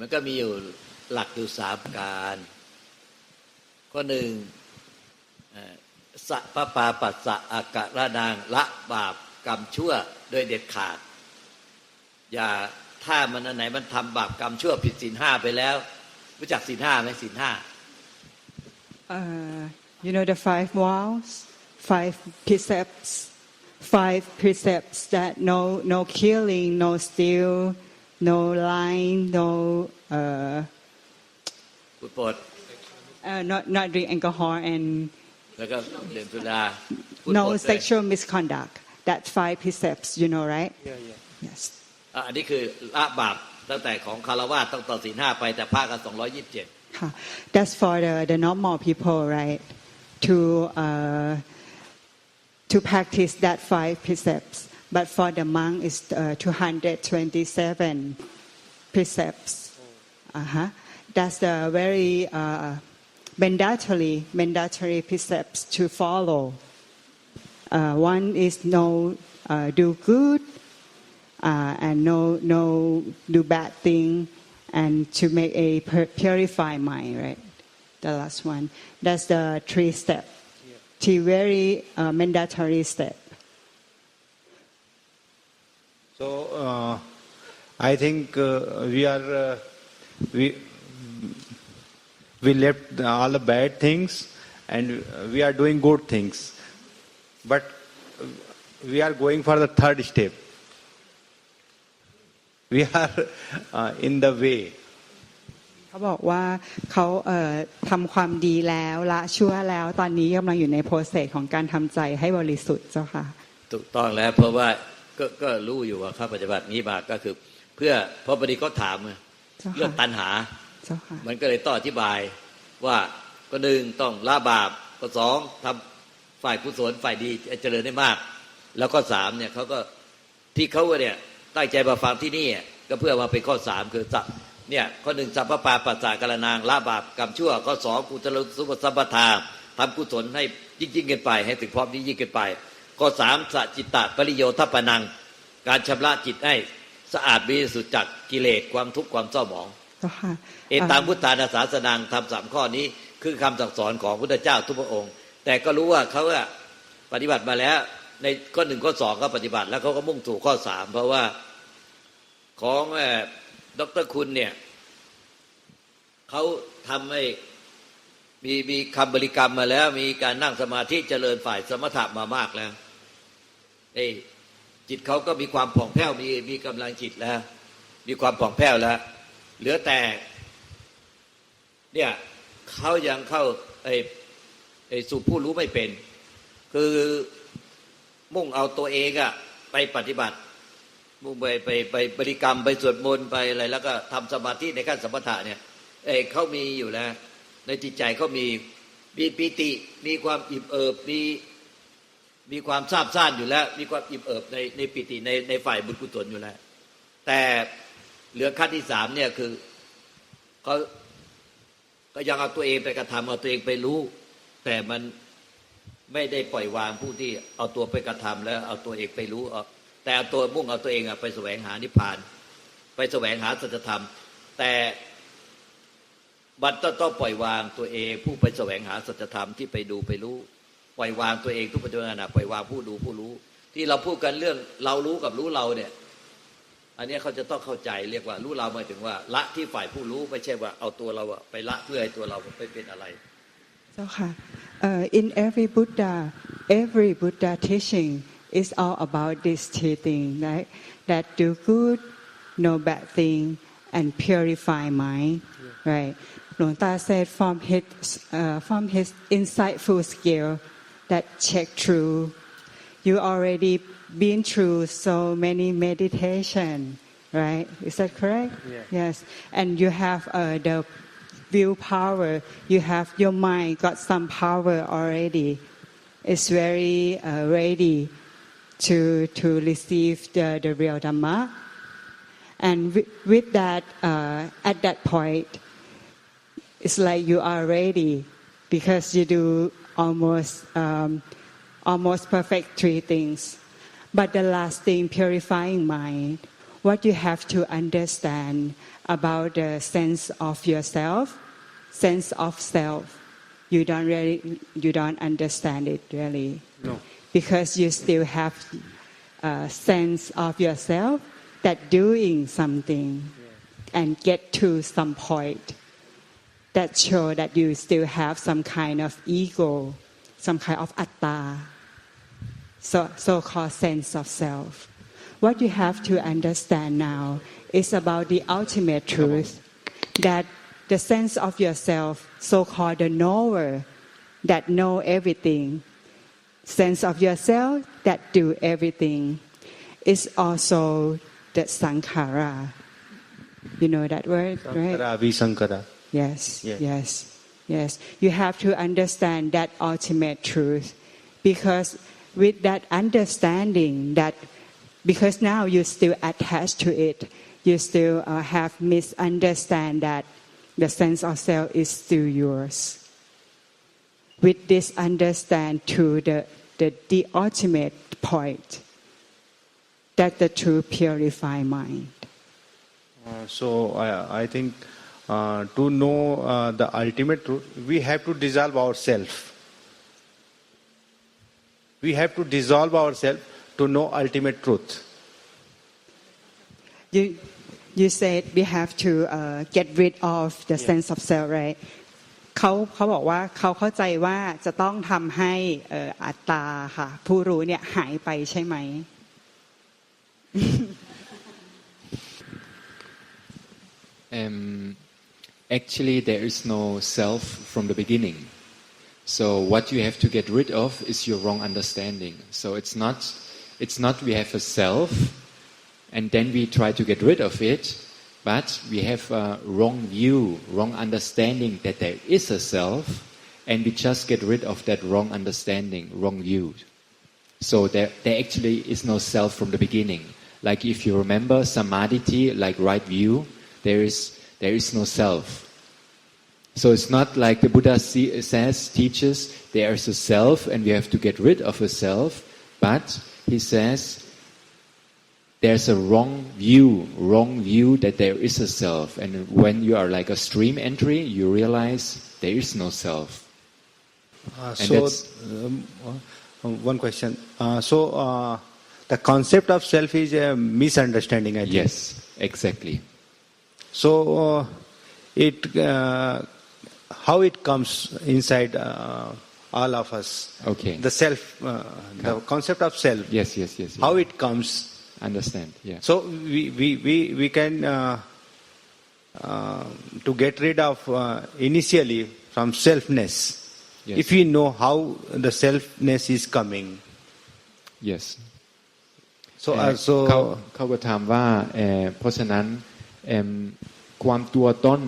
มันก็มีอยู่หลักอยู่3ประการข้อหนึ่งสัพพาปัสสะอาการนางละบาปกรรมชั่วโดยเด็ดขาดอย่าถ้ามันอันไหนมันทำบาปกรรมชั่วผิดศีล5ไปแล้วรู้จักศีล5ไหมศีล5 You know the 5 vows 5 precepts that no killing no steal no lying noพูดปดnot drink alcohol and แล้วก็ดื่มสุรา no sexual misconduct that 5 precepts you know right yes อันนี้คือละบาปตั้งแต่ของคฤหัสถ์ต้องต่อศีล5ไปแต่พระก็227 That's for the normal people right to practice that 5 precepts but for the monk is 227 precepts that's the very mandatory precepts to follow one is no do good and no do bad thing and to make a purify mind right the last one that's the 3 step the very mandatory step so I think we left all the bad things and we are doing good things but we are going for the 3rd step we are in the way เขาบอกว่าเขาทำความดีแล้วละชั่วแล้วตอนนี้กำลังอยู่ในโปรเซสของการทำใจให้บริสุทธิ์เจ้าค่ะถูกต้องแล้วเพราะว่าก็รู้อยู่ว่าข้าปฏิบัตินี้มาก็คือเพื่อเพราะพอดีเขาถามเรื่องตัณหามันก็เลยต้องอธิบายว่าก็1ต้องละบาปก็2ทำฝ่ายกุศลฝ่ายดีเจริญได้มากแล้วก็3เนี่ยเขาก็ที่เขาเนี่ยตั้งใจมาฟังที่นี่ก็เพื่อมาเป็นข้อ3คือเนี่ยข้อ1สัพพะปัสสะกรณังละบาปกรรมชั่วข้อ2กุศลสุปสัมปทาทำกุศลให้ยิ่งขึ้นไปให้ถึงพร้อมยิ่งขึ้นไปข้อ3สัจจิตตปริโยทัปปนังการชำระจิตให้สะอาดบริสุทธิ์จากกิเลสความทุกข์ความเศร้าหมองเอตังพุทธานาสาสนังทำ3ข้อนี้คือคำสั่งสอนของพุทธเจ้าทุกพระองค์แต่ก็รู้ว่าเขาปฏิบัติมาแล้วในข้อ1ข้อ2ก็ปฏิบัติแล้วเขาก็มุ่งสู่ข้อ3เพราะว่าของดร.คุณเนี่ยเขาทำให้มีคำบริกรรมมาแล้วมีการนั่งสมาธิเจริญฝ่ายสมถะมามากแล้วจิตเขาก็มีความผ่องแผ้วมีกำลังจิตแล้วมีความผ่องแผ้วแล้วเหลือแต่เนี่ยเขายังเข้าสู่ผู้รู้ไม่เป็นคือมุ่งเอาตัวเองไปปฏิบัติมุ่งไปบริกรรมไปสวดมนต์ไปอะไรแล้วก็ทำสมาธิในขั้นสมถะเนี่ยเขามีอยู่แล้วในจิตใจเขามีปิติมีความอิ่มเอิบมีความซาบซ่านอยู่แล้วมีความอิ่มเอิบในปิติในฝ่ายบุญกุศลอยู่แล้วแต่เหลือขั้นที่3เนี่ยคือเขาก็ยังเอาตัวเองไปกระทำเอาตัวเองไปรู้แต่มันไม่ได้ปล่อยวางผู้ที่เอาตัวไปกระทำแล้วเอาตัวเองไปรู้แต่เอาตัวมุ่งเอาตัวเองไปแสวงหานิพพานไปแสวงหาสัจธรรมแต่บัดต้องปล่อยวางตัวเองผู้ไปแสวงหาสัจธรรมที่ไปดูไปรู้ปล่อยวางตัวเองทุกปัจจุบันปล่อยวางผู้ดูผู้รู้ที่เราพูดกันเรื่องเรารู้กับรู้เราเนี่ยอันนี้เขาจะต้องเข้าใจเรียกว่ารู้เราหมายถึงว่าละที่ฝ่ายผู้รู้ไม่ใช่ว่าเอาตัวเราไปละเพื่อให้ตัวเราไปเป็นอะไรเจ้าค่ะin every Buddha teaching is all about this three things right that do good no bad thing and purify mind right หลวงตา said from his insightful skill that check through you already been through so many meditation right is that correct yes and you have the willpower you have your mind got some power already it's very ready to receive the real Dhamma and with that at that point it's like you are ready because you do almost perfect 3 things but the last thing purifying mind what you have to understand about the sense of yourself, sense of self, you don't understand it really. No. Because you still have a sense of yourself that doing something and get to some point that show that you still have some kind of ego, some kind of atta, so-called sense of self. What you have to understand now is about the ultimate truth, that the sense of yourself, so-called the knower, that know everything, sense of yourself that do everything, is also the sankhara. You know that word, right? Sankhara, visankhara. Yes. You have to understand that ultimate truth, because with that understanding, that because now you still attached to it, you still have misunderstand that the sense of self is still yours. With this understand to the ultimate point, that the true purified mind. So I think to know the ultimate truth, we have to dissolve ourselves. We have to dissolve ourselves to know ultimate truth. You said we have to get rid of the sense of self, right? เขาบอกว่าเขาเข้าใจว่าจะต้องทำให้อัตตาค่ะผู้รู้เนี่ยหายไปใช่ไหม Actually, there is no self from the beginning. So what you have to get rid of is your wrong understanding. So it's not we have a self, and then we try to get rid of it. But we have a wrong view, wrong understanding that there is a self, and we just get rid of that wrong understanding, wrong view. So there actually is no self from the beginning. Like if you remember samadhi, like right view, there is no self. So it's not like the Buddha teaches there is a self and we have to get rid of a self, but he says there's a wrong view that there is a self. And when you are like a stream entry, you realize there is no self. One question. The concept of self is a misunderstanding, I think. Yes, exactly. So how it comes inside all of us. Okay. The self, the concept of self. Yes. How it comes. Understand, yeah. So we can to get rid of initially from selfness. Yes. If we know how the selfness is coming. Yes. เขา ก็ถามว่าเพราะฉะนั้นความตัวต้น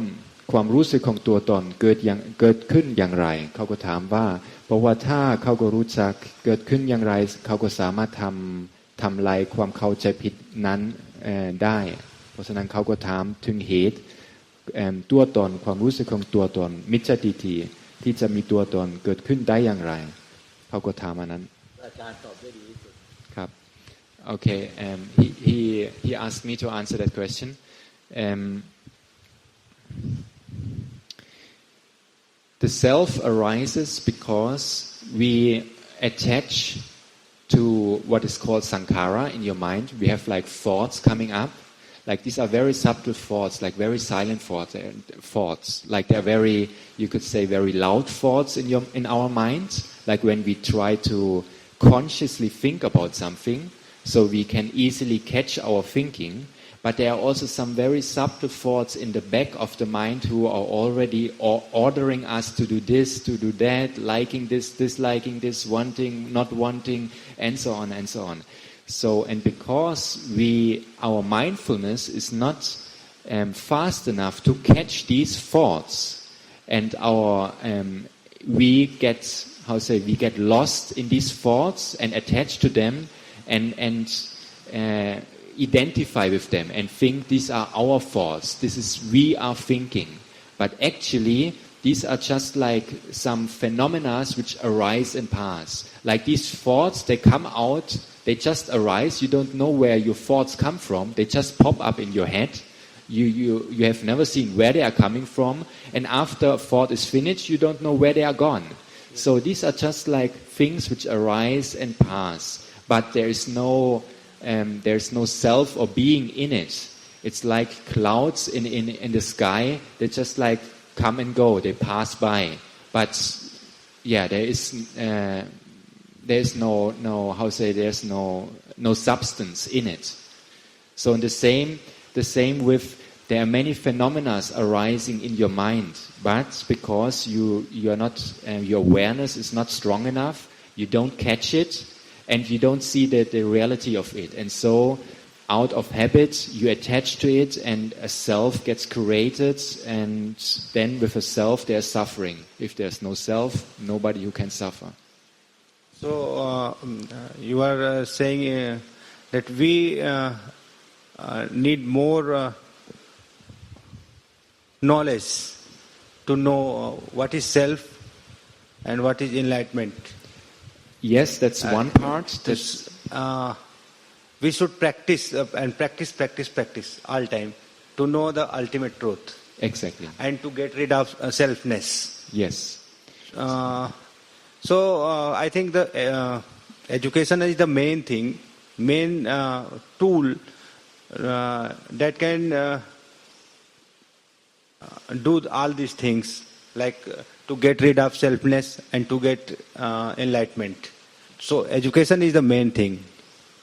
ความรู้สึกของตัวตนเกิดขึ้นอย่างไรเขาก็ถามว่าเพราะว่าถ้าเขาก็รู้จักเกิดขึ้นอย่างไรเขาก็สามารถทำลายความเข้าใจผิดนั้นได้เพราะฉะนั้นเขาก็ถามถึงเหตุตัวตนความรู้สึกของตัวตนมิจฉาทิฏฐิที่จะมีตัวตนเกิดขึ้นได้อย่างไรเขาก็ถามอันนั้นอาจารย์ตอบได้ดีที่สุดครับ Okay, he asked me to answer that question. The self arises because we attach to what is called sankhara in your mind. We have like thoughts coming up. Like these are very subtle thoughts, like very silent thoughts. Like they're very, you could say, very loud thoughts in our minds. Like when we try to consciously think about something, so we can easily catch our thinking. But there are also some very subtle thoughts in the back of the mind who are already ordering us to do this, to do that, liking this, disliking this, wanting, not wanting, and so on and so on. So, and because our mindfulness is not fast enough to catch these thoughts, and we get lost in these thoughts and attached to them, and identify with them and think these are our thoughts. We are thinking, but actually these are just like some phenomena which arise and pass. Like these thoughts, they come out They just arise. You don't know where your thoughts come from. They just pop up in your head. You have never seen where they are coming from. And after a thought is finished, you don't know where they are gone. So these are just like things which arise and pass. But there is no self or being in it. It's like clouds in the sky. They just like come and go. They pass by. But yeah, there's no substance in it. So in the same with there are many phenomena arising in your mind, but because you are not your awareness is not strong enough, you don't catch it, and you don't see the reality of it, and so out of habit you attach to it, and a self gets created, and then with a self there's suffering. If there's no self, nobody who can suffer. So you are saying that we need more knowledge to know what is self and what is enlightenment. Yes, that's one part. We should practice and practice all time to know the ultimate truth. Exactly. And to get rid of selfness. Yes. So I think the education is the main thing, main tool that can do all these things, like to get rid of selfness and to get enlightenment. So education is the main thing.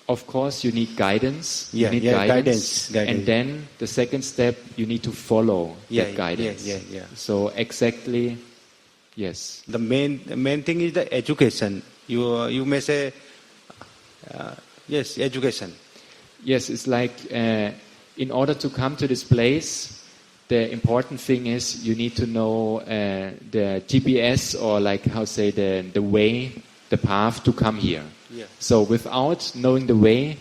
Of course, you need guidance. You need guidance. And then the second step, you need to follow that guidance. So exactly, yes. The main thing is the education. You may say, yes, education. Yes, it's like in order to come to this place, the important thing is you need to know the GPS, or like how say the way, the path to come here. Yeah. So without knowing the way,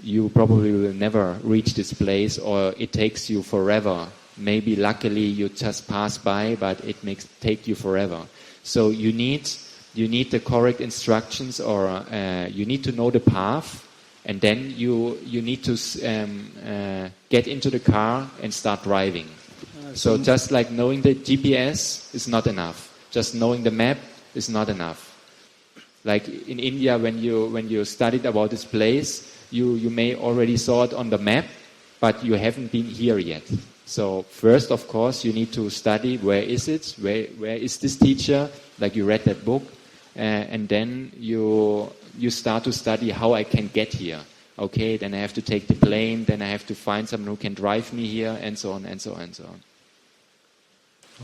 you probably will never reach this place, or it takes you forever. Maybe luckily you just pass by, but it take you forever. So you need the correct instructions, or you need to know the path, and then you need to get into the car and start driving. So just like knowing the GPS is not enough. Just knowing the map is not enough. Like in India, when you studied about this place, you may already saw it on the map, but you haven't been here yet. So first, of course, you need to study where is it, where is this teacher, like you read that book, and then you start to study how I can get here. Okay, then I have to take the plane, then I have to find someone who can drive me here, and so on, and so on, and so on.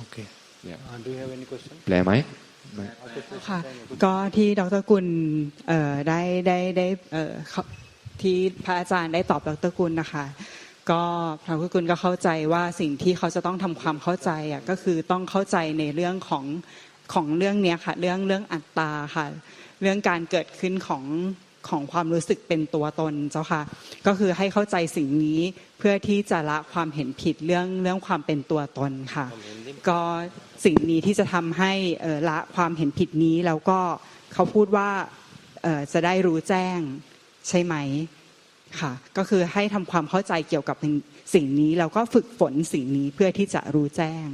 Okay. Yeah. Do you have any question? แปลไหม ค่ะก็ที่ดร.กุลได้ที่พระอาจารย์ได้ตอบดร.กุลนะคะก็พระกุลก็เข้าใจว่าสิ่งที่เขาจะต้องทำความเข้าใจก็คือต้องเข้าใจในเรื่องของเรื่องนี้ค่ะเรื่องอัตตาค่ะเรื่องการเกิดขึ้นของความรู้สึกเป็นตัวตนเจ้าค่ะก็คือให้เข้าใจสิ่งนี้เพื่อที่จะละความเห็นผิดเรื่องความเป็นตัวตนค่ะก็สิ่งนี้ที่จะทำให้ละความเห็นผิดนี้แล้วก็เขาพูดว่าจะได้รู้แจ้งใช่ไหมค่ะก็คือให้ทำความเข้าใจเกี่ยวกับสิ่งนี้แล้วก็ฝึกฝนสิ่งนี้เพื่อที่จะรู้แจ้ง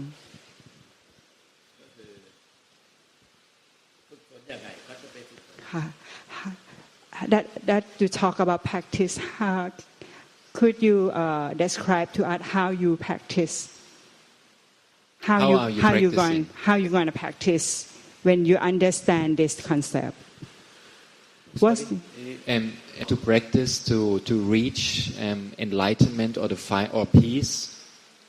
ค่ะ that you talk about practice how could you describe to us how you practice how you going to practice when you understand this concept what's to practice to reach enlightenment or peace.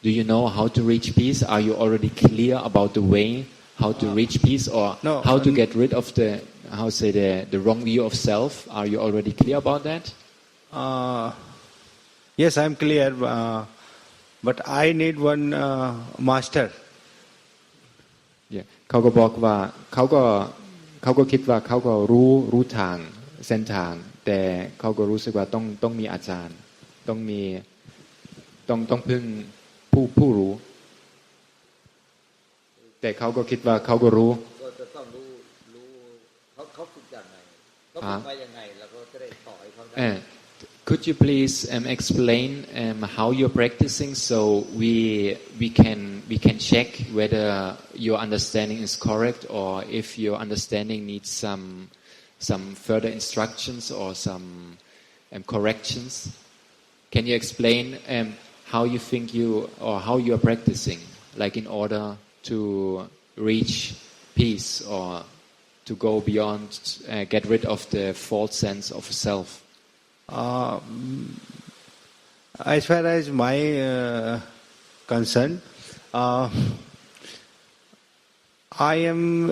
Do you know how to reach peace? Are you already clear about the way how to reach peace, or how to get rid of the wrong view of self? Are you already clear about that? Yes, I'm clear, but I need one master. Yeah. เขาก็บอกว่าเขาก็คิดว่าเขาก็รู้ทางเส้นทางแต่เขาก็รู้สึกว่าต้องมีอาจารย์ต้องพึ่งผู้รู้แต่เขาก็คิดว่าเขาก็รู้ก็จะต้องรู้เขาฝึกอย่างไร ก็พูดไปยังไงแล้วก็จะได้ต่อให้เขาได้ Could you please explain how you're practicing so we can check whether your understanding is correct or if your understanding needs some further instructions or some corrections? Can you explain how you think you or how you are practicing, like in order to reach peace or to go beyond, get rid of the false sense of self? As far as my concern, I am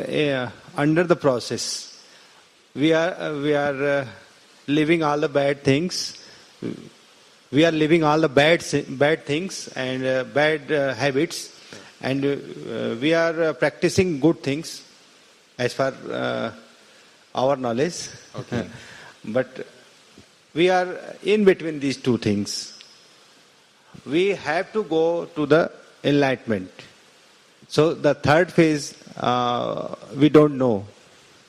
under the process. We are living all the bad things. We are living all the bad things and bad habits, and we are practicing good things as per our knowledge. Okay. But we are in between these two things. We have to go to the enlightenment. So the third phase we don't know.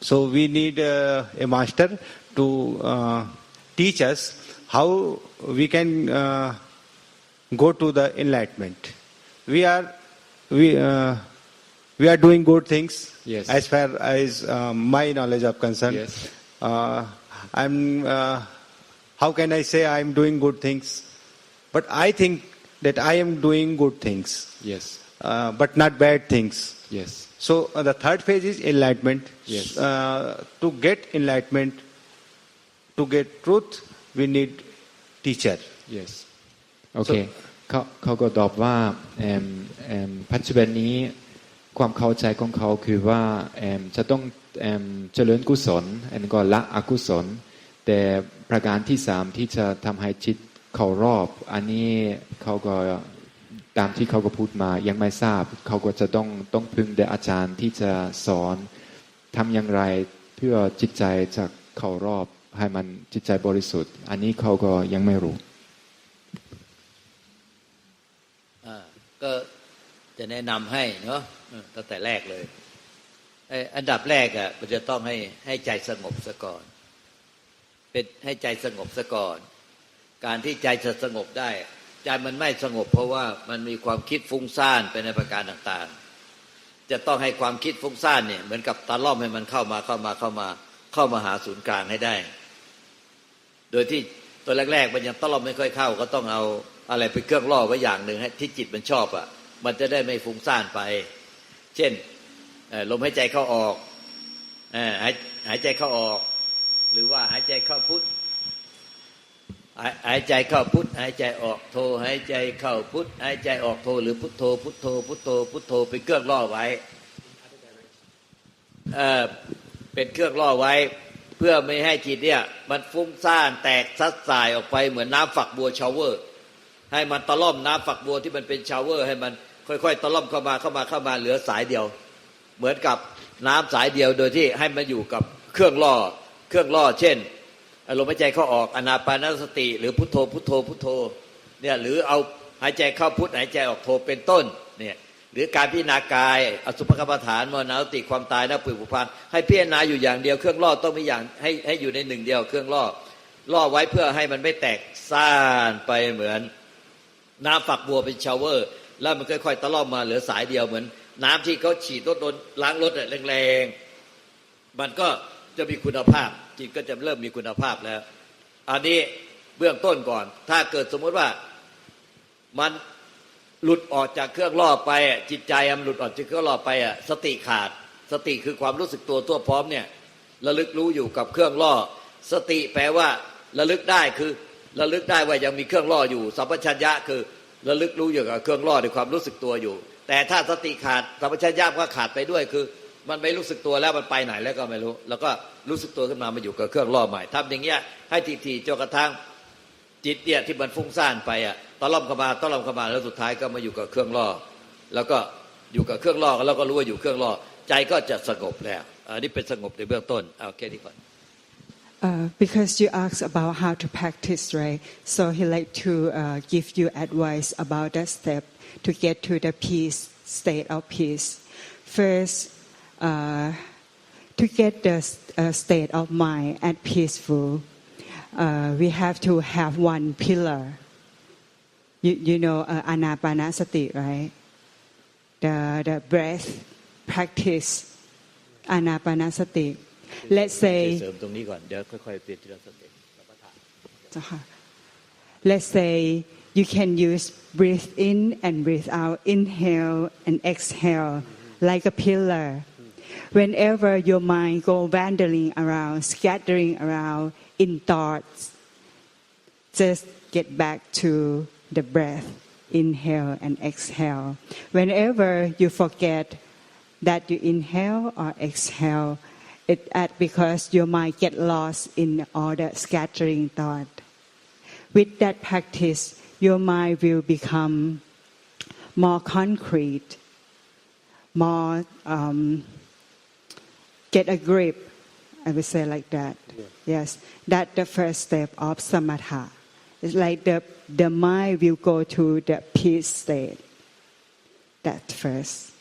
So we need a master to teach us how we can go to the enlightenment. We are doing good things. Yes. As far as my knowledge of concerned. Yes. I'm. How can I say I am doing good things? But I think that I am doing good things. Yes. But not bad things. Yes. So the third phase is enlightenment. Yes. To get enlightenment, to get truth, we need teacher. Yes. โอเคเขาก็ตอบว่าปัจจุบันนี้ความเข้าใจของเขาคือว่าจะต้องเจริญกุศลแล้วก็ละอกุศลแต่ประการที่3ที่จะทำให้จิตเข้ารอบอันนี้เขาก็ตามที่เขาก็พูดมายังไม่ทราบเขาก็จะต้องพึ่งเดอาจารย์ที่จะสอนทำอย่างไรเพื่อจิตใจจะเข้ารอบให้มันจิตใจบริสุทธิ์อันนี้เขาก็ยังไม่รู้ก็จะแนะนำให้เนาะตั้งแต่แรกเลยอันดับแรกอ่ะมันจะต้องให้ใจสงบซะก่อนเป็นให้ใจสงบซะก่อนการที่ใจจะสงบได้ใจมันไม่สงบเพราะว่ามันมีความคิดฟุ้งซ่านไปในประการต่างๆจะต้องให้ความคิดฟุ้งซ่านเนี่ยเหมือนกับตะล่อมให้มันเข้ามาหาศูนย์กลางให้ได้โดยที่ตัวแรกๆมันยังตะล่อมไม่ค่อยเข้าก็ต้องเอาอะไรไปเครื่องล่อไว้อย่างหนึ่งให้ที่จิตมันชอบอ่ะมันจะได้ไม่ฟุ้งซ่านไปเช่นลมหายใจเข้าออกหายใจเข้าออกหรือว่าหายใจเข้าพุทหายใจเข้าพุทหายใจออกโทหายใจเข้าพุทหายใจออกโทหรือพุทโธพุทโธพุทโธพุทโธเป็นเครื่องล่อไว้เป็นเครื่องล่อไว้เพื่อไม่ให้จิตเนี่ยมันฟุ้งซ่านแตกซัดสายออกไปเหมือนน้ำฝักบัวชาวเวอร์ให้มันตะล่อมน้ำฝักบัวที่มันเป็นชาวเวอร์ให้มันค่อยๆตะล่อมเข้ามาเหลือสายเดียวเหมือนกับน้ำสายเดียวโดยที่ให้มันอยู่กับเครื่องล่อเช่นลมหายใจเข้าออกอานาปานสติหรือพุทโธพุทโธพุทโธเนี่ยหรือเอาหายใจเข้าพุทหายใจออกโธเป็นต้นเนี่ยหรือการพิจารณากายอสุภกรรมฐานมรณสติความตายนับผุผุพังให้พิจารณาอยู่อย่างเดียวเครื่องล่อต้องมีอย่างให้อยู่ในหนึ่งเดียวเครื่องล่อไว้เพื่อให้มันไม่แตกซ่านไปเหมือนน้ำฝักบัวเป็นชาวเวอร์แล้วมันค่อยๆตะล่อมมาเหลือสายเดียวเหมือนน้ำที่เขาฉีดรถล้างรถแรงๆมันก็จะมีคุณภาพจิตก็จะเริ่มมีคุณภาพแล้วอันนี้เบื้องต้นก่อนถ้าเกิดสมมติว่ามันหลุดออกจากเครื่องล่อไปจิตใจมันหลุดออกจากเครื่องล่อไปสติขาดสติคือความรู้สึกตัวทั่วพร้อมเนี่ยระลึกรู้อยู่กับเครื่องล่อสติแปลว่าระลึกได้คือระลึกได้ว่ายังมีเครื่องล่ออยู่สัมปชัญญะคือระลึกรู้อยู่กับเครื่องล่อในความรู้สึกตัวอยู่แต่ถ้าสติขาดสัมปชัญญะก็ขาดไปด้วยคือมันไม่รู้สึกตัวแล้วมันไปไหนแล้วก็ไม่รู้แล้วก็รู้สึกตัวขึ้นมาอยู่กับเครื่องล่อใหม่ทำอย่างเงี้ยให้ทีๆจนกระทั่งจิตเนี่ยที่มันฟุ้งซ่านไปตะล่อมเข้ามาแล้วสุดท้ายก็มาอยู่กับเครื่องล่อแล้วก็อยู่กับเครื่องล่อแล้วก็รู้ว่าอยู่เครื่องล่อใจก็จะสงบแล้วอันนี้เป็นสงบในเบื้องต้นเอาแค่นี้ก่อน Because you asked about how to practice, right? So he like to give you advice about that step to get to the peace state of peace. First, to get the state of mind at peaceful, we have to have one pillar. You know anapanasati, right? The breath practice anapanasati. Let's say เสริมตรงนี้ก่อนเดี๋ยวค่อยๆเปลี่ยนทีละสเต็ป Let's say you can use breathe in and breathe out, inhale and exhale like a pillar. Whenever your mind go wandering around, scattering around in thoughts, just get back to the breath, inhale and exhale. Whenever you forget that you inhale or exhale, it's because your mind get lost in all the scattering thought. With that practice, your mind will become more concrete, more get a grip. I would say like that. Yes, that's the first step of samatha. It's like the mind will go to the peace state. That's first.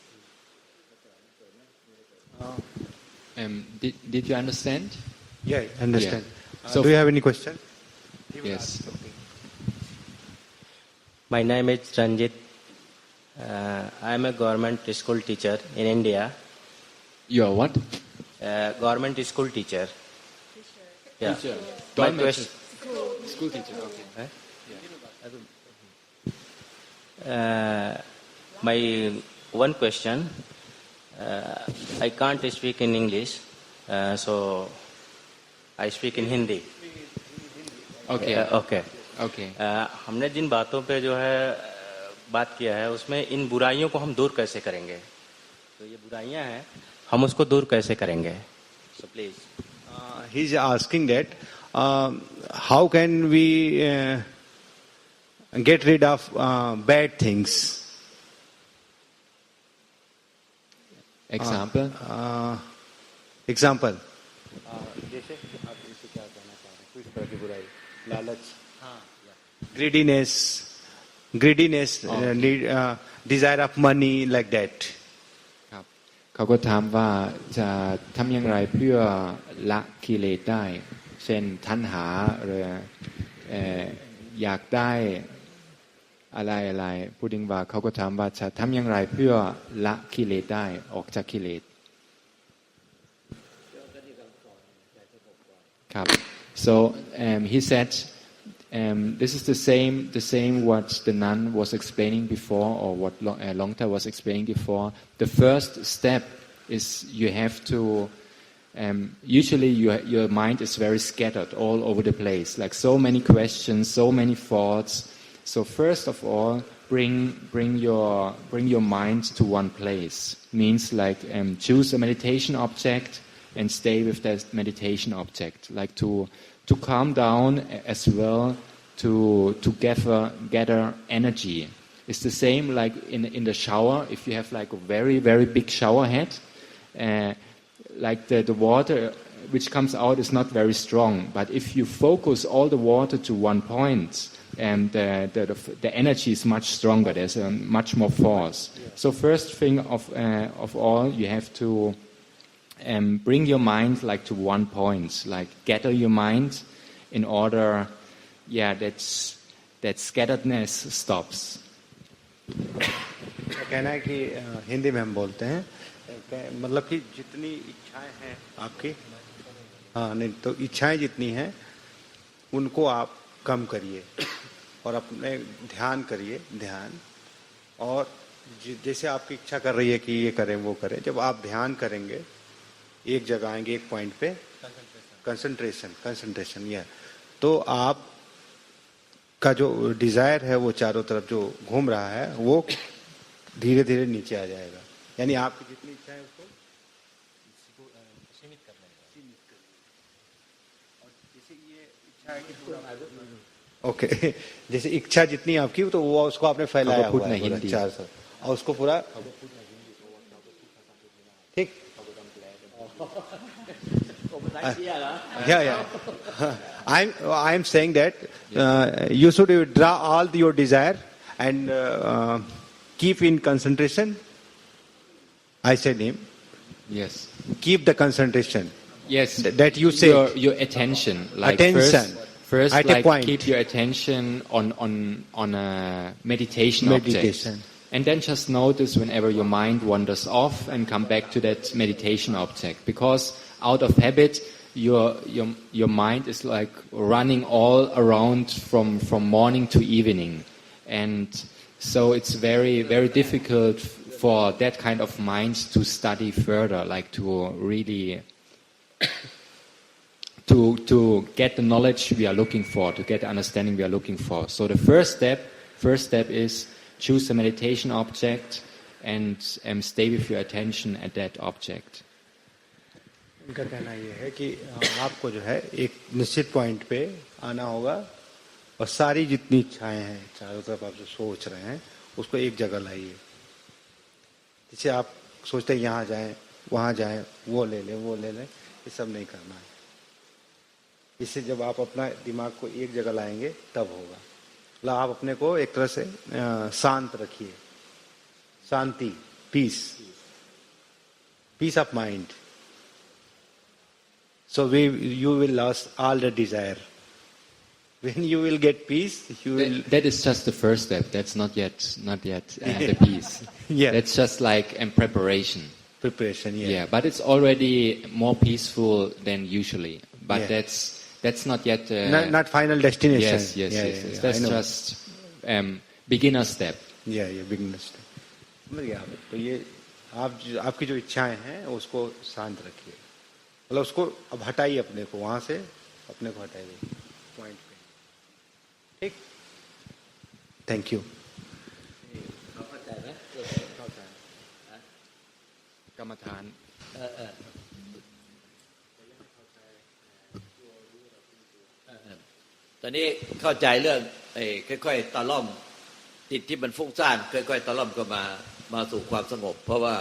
Did you understand? Yeah, I understand. Yeah. So do you have any question? Yes. My name is Ranjeed. I am a government school teacher in India. You are what? Government school teacher. Yeah. Teacher. My question. School teacher. Okay. My one question. I can't speak in English, so I speak in Hindi. Okay. Okay. Okay. हमने जिन बातों पे जो है बात किया है उसमें इन बुराइयों को हम दूर कैसे करेंगे? तो ये बुराइयां हैं, हम उसको दूर कैसे करेंगे? So please. He is asking that how can we get rid of bad things? Example. Example. जैसे आप इसे क्या कहना चाह रहे हैं किस तरह की बुराई लालच greediness, desire of money, like that. ครับเขาก็ถามว่าจะทำอย่างไรเพื่อละกิเลสได้เช่นทัณหาหรืออยากได้อะไรพูดถึงว่าเขาก็ถามว่าจะทำอย่างไรเพื่อละกิเลสได้ออกจากกิเลสครับ so he said this is the same what the nun was explaining before or what Luangta was explaining before. The first step is you have to usually your mind is very scattered all over the place, like so many questions, so many thoughts. So first of all, bring your mind to one place. Means like choose a meditation object and stay with that meditation object, like to calm down as well, to gather energy. It's the same like in the shower. If you have like a very very big shower head, like the water which comes out is not very strong. But if you focus all the water to one point, the energy is much stronger. There's much more force. So first thing of all, you have to bring your mind like to one point, like gather your mind in order, that scatteredness stops. कहना है कि हिंदी में हम बोलते हैं मतलब कि जितनी इच्छाएं हैं आपकी नहीं तो इच्छाएं जितनी हैं उनको आप कम करिए और अपने ध्यान करिए और जैसे आपकी इच्छा कर रही है कि ये करें वो करें जब आप ध्यान करेंगे एक जगह आएंगे एक पॉइंट पे कंसंट्रेशन तो आप का जो डिजायर है वो चारों तरफ जो घूम रहा है वो धीरे धीरे नीचे आ जाएगा यानी आपकी जितनी इच्छा है उसको सीमित करना है और जैसे ये इच्छा है कि पूरा ओके जैसे इच्छा जितनी आपकी तो वो उसको आपने फैलाया हुआ है चार सौ और उसको पूरा ठीक Yeah. I am saying that you should withdraw all your desire and keep in concentration. I said him. Yes. Keep the concentration. Yes. That you say. Your attention. Like Attention. First At a like point. keep your attention on a meditation object. And then just notice whenever your mind wanders off and come back to that meditation object. Because out of habit, your mind is like running all around from morning to evening. And so it's very, very difficult for that kind of mind to study further, like to really to get the knowledge we are looking for, to get the understanding we are looking for. So the first step is choose a meditation object and stay with your attention at that object. इनका कहना ये है कि आपको जो है एक निश्चित पॉइंट पे आना होगा और सारी जितनी इच्छाएं हैं चारों तरफ आप जो सोच रहे हैं उसको एक जगह लाइए. जैसे आप सोचते हैं यहाँ जाएं वहाँ जाएं वो ले लें ये सब नहीं करना है. इससे जब आप अपना दिमाग को एक जगह लाएंगे तब होगा. मतलब आप अपने को एक तरह से शांत रखिए. शांति, peace of mind. So you will lose all the desire. When you will get peace, you will. That is just the first step. That's not yet the peace. Yeah. That's just like in preparation. Preparation, yeah. Yeah, but it's already more peaceful than usually. But Yeah. that's not yet. Not final destination. Yes. That's just beginner step. Yeah, beginner step. समझ गया आप. तो ये आपकी जो इच्छाएं हैं उसको शांत रखिए. मतलब उसको अब हटाइए अपने को वहां से अपने को हटाइए पॉइंट पे. ठीक. Thank you ตอนนี้เข้าใจเรื่องค่อยๆตะล่อมจิตที่มันฟุ้งซ่านค่อยๆตะล่อมก็มาสู่ความสงบเพราะว่า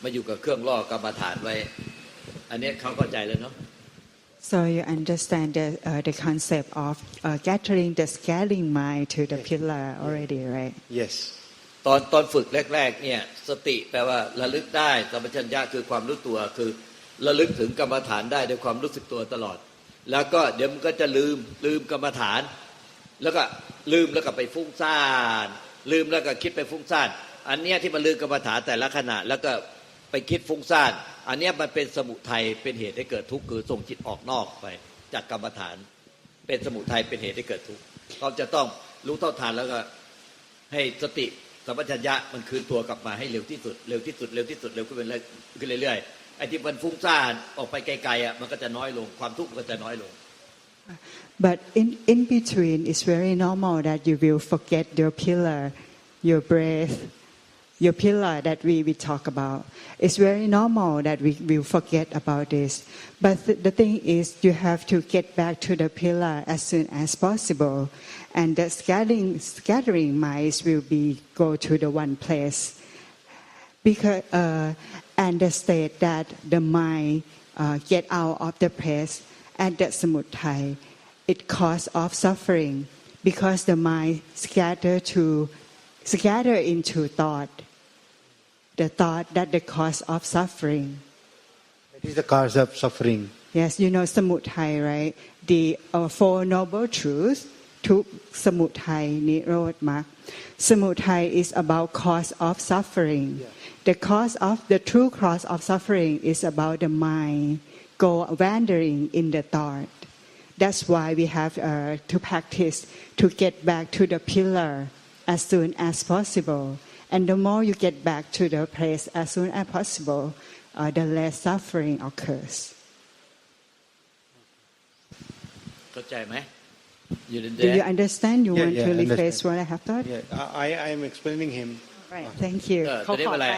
มาอยู่กับเครื่องล่อกรรมฐานไว้อันนี้เขาเข้าใจแล้วเนาะ So you understand the concept of gathering the scattering mind to the pillar already, right? Yes. ตอนฝึกแรกๆเนี่ยสติแปลว่าระลึกได้สัมปชัญญะคือความรู้ตัวคือระลึกถึงกรรมฐานได้ด้วยความรู้สึกตัวตลอดแล้วก็เดี๋ยวมันก็จะลืมกรรมฐานแล้วก็ลืมแล้วก็ไปฟุ้งซ่านลืมแล้วก็คิดไปฟุ้งซ่านอันเนี้ยที่มันลืมกรรมฐานแต่ละขณะแล้วก็ไปคิดฟุ้งซ่านอันเนี้ยมันเป็นสมุทัยเป็นเหตุให้เกิดทุกข์คือส่งจิตออกนอกไปจากกรรมฐานเป็นสมุทัยเป็นเหตุให้เกิดทุกข์เขาจะต้องรู้เท่าทันแล้วก็ให้สติสัมปชัญญะมันคืนตัวกลับมาให้เร็วที่สุดเร็วขึ้นเรื่อยๆไอ้ที่มันฟุ้งซ่านออกไปไกลๆอ่ะมันก็จะน้อยลงความทุกข์ก็จะน้อยลง But in between, it's very normal that you will forget your pillar, your breath, your pillar that we talk about. It's very normal that we will forget about this. But the thing is, you have to get back to the pillar as soon as possible, and the scattering minds will go to the one place. Because and the state that the mind get out of the place and the samutai, it cause of suffering because the mind scatter into thought. The thought that the cause of suffering. That is the cause of suffering. Yes, you know samutai, right? The four noble truths. Tuk, samutai, nirod, mak. Samutai is about cause of suffering. Yeah. The true cause of suffering is about the mind go wandering in the thought. That's why we have to practice to get back to the pillar as soon as possible. And the more you get back to the place as soon as possible, the less suffering occurs. เข้าใจไหม Do you understand? You want to rephrase what I have thought? Yeah, I am explaining him. Right, thank you. จะได้เมื่อไหร่